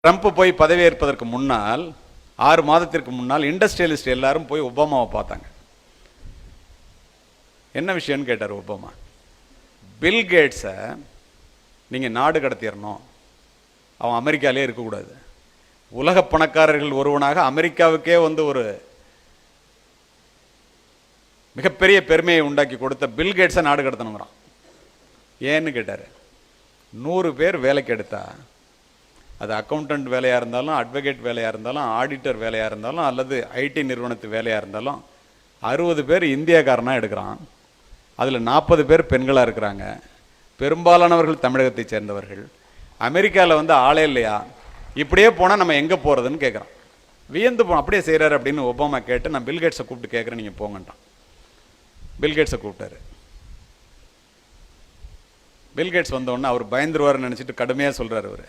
Trump போய் பதவியேற்பதற்கு முன்னால் 6 மாதத்திற்கு முன்னால் இண்டஸ்ட்ரியலிஸ்ட் எல்லாரும் போய் ஒபாமாவை பார்த்தாங்க. என்ன விஷயம்னு கேட்டார் ஒபாமா. பில் கேட்ஸை நீங்கள் நாடு கடத்திடணும், அவன் அமெரிக்காலே இருக்கக்கூடாது. உலக பணக்காரர்கள் ஒருவனாக அமெரிக்காவுக்கே ஒரு மிகப்பெரிய பெருமையை உண்டாக்கி கொடுத்த பில் கேட்ஸை நாடு கடத்தணுங்கிறான். ஏன்னு கேட்டார். 100 பேர் வேலைக்கு எடுத்தா, அது அக்கௌண்டன்ட் வேலையாக இருந்தாலும், அட்வொகேட் வேலையாக இருந்தாலும், ஆடிட்டர் வேலையாக இருந்தாலும், அல்லது ஐடி நிறுவனத்து வேலையாக இருந்தாலும் 60 பேர் இந்தியாக்காரனாக எடுக்கிறான். அதில் 40 பேர் பெண்களாக இருக்கிறாங்க. பெரும்பாலானவர்கள் தமிழகத்தை சேர்ந்தவர்கள். அமெரிக்காவில் ஆளே இல்லையா, இப்படியே போனால் நம்ம எங்கே போகிறதுன்னு கேட்குறான். வியந்து அப்படியே செய்கிறாரு அப்படின்னு ஒபாமா கேட்டு, நான் பில்கேட்ஸை கூப்பிட்டு கேட்குறேன், நீங்கள் போங்கன்ட்டான். பில்கேட்ஸை கூப்பிட்டாரு. பில்கேட்ஸ் வந்தோடனே அவர் பயந்துருவார்னு நினச்சிட்டு கடுமையாக சொல்கிறார். அவர்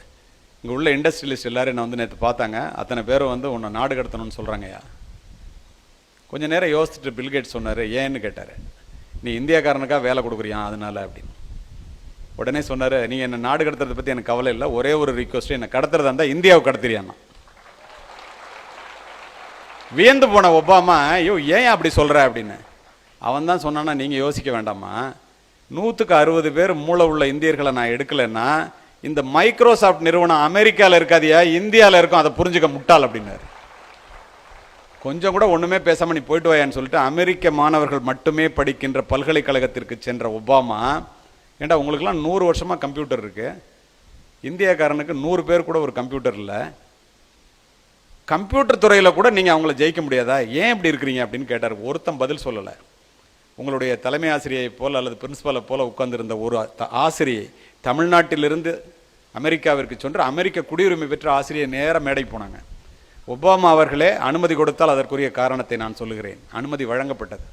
இங்கே உள்ள இண்டஸ்ட்ரியலிஸ்ட் எல்லாரும் என்ன நேற்று பார்த்தாங்க, அத்தனை பேரும் உன்னை நாடு கடத்தணும்னு சொல்கிறாங்கய்யா. கொஞ்சம் நேரம் யோசிச்சுட்டு பில்கேட்ஸ் சொன்னார். ஏன்னு கேட்டார். நீ இந்தியாக்காரனுக்காக வேலை கொடுக்குறியா அதனால அப்படின்னு. உடனே சொன்னார், நீங்கள் என்னை நாடு கடத்துறதை பற்றி எனக்கு கவலை இல்லை, ஒரே ஒரு ரிக்வஸ்ட்டு, என்னை கடத்துறதா இருந்தால் இந்தியாவுக்கு கடத்துறியான்னா. வியந்து போன ஒபாமா, ஐயோ ஏன் அப்படி சொல்கிற அப்படின்னு. அவன் தான் சொன்னான்னா, நீங்கள் யோசிக்க வேண்டாமா, 100க்கு 60 பேர் மூளை உள்ள இந்தியர்களை நான் எடுக்கலைன்னா இந்த மைக்ரோசாஃப்ட் நிறுவனம் அமெரிக்காவில் இருக்காதியா, இந்தியாவில் இருக்கும், அதை புரிஞ்சுக்க முட்டாள் அப்படின்னாரு. கொஞ்சம் கூட ஒன்றுமே பேசாமல் நீ போயிட்டு வாயான்னு சொல்லிட்டு அமெரிக்க மாணவர்கள் மட்டுமே படிக்கின்ற பல்கலைக்கழகத்திற்கு சென்ற ஒபாமா, ஏண்டா உங்களுக்குலாம் 100 வருஷமாக கம்ப்யூட்டர் இருக்கு, இந்தியாக்காரனுக்கு 100 பேர் கூட ஒரு கம்ப்யூட்டர் இல்லை, கம்ப்யூட்டர் துறையில் கூட நீங்கள் அவங்கள ஜெயிக்க முடியாதா, ஏன் இப்படி இருக்கிறீங்க அப்படின்னு கேட்டார். ஒருத்தன் பதில் சொல்லலை. உங்களுடைய தலைமை ஆசிரியை போல் அல்லது பிரின்சிபாலை போல் உட்கார்ந்திருந்த ஒரு ஆசிரியை தமிழ்நாட்டிலிருந்து அமெரிக்காவிற்கு சென்று அமெரிக்க குடியுரிமை பெற்ற ஆசிரியர் நேர மேடை போனாங்க. ஒபாமா அவர்களே அனுமதி கொடுத்தால் அதற்குரிய காரணத்தை நான் சொல்லுகிறேன். அனுமதி வழங்கப்பட்டது.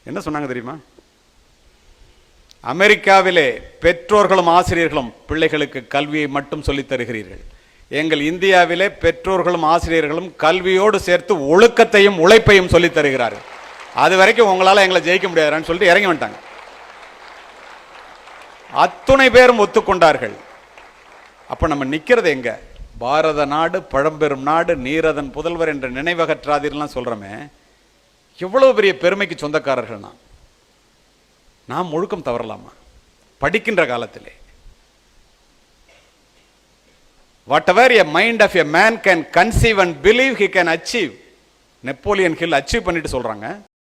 என்ன சொன்னாங்க தெரியுமா? அமெரிக்காவிலே பெற்றோர்களும் ஆசிரியர்களும் பிள்ளைகளுக்கு கல்வியை மட்டும் சொல்லித் தருகிறீர்கள், எங்கள் இந்தியாவிலே பெற்றோர்களும் ஆசிரியர்களும் கல்வியோடு சேர்த்து ஒழுக்கத்தையும் உழைப்பையும் சொல்லித் தருகிறார்கள், அது வரைக்கும் உங்களால் எங்களை ஜெயிக்க முடியாதுன்னு சொல்லிட்டு இறங்கி வந்துட்டாங்க. அத்துணை பேரும் ஒத்துக்கொண்டார்கள். அப்ப நம்ம நிக்கிறது எங்க? பாரத நாடு பழம்பெரும் நாடு, நீரதன் புதல்வர் என்ற நினைவகற்றாதீர்லாம் சொல்றோமே, எவ்வளவு பெரிய பெருமைக்கு சொந்தக்காரர்கள் நாம் ஒழுக்கம் தவறலாமா படிக்கின்ற காலத்திலே? whatever a mind of a man can conceive and believe he can achieve, Napoleon Hill achieve பண்ணிட்டு சொல்றாங்க.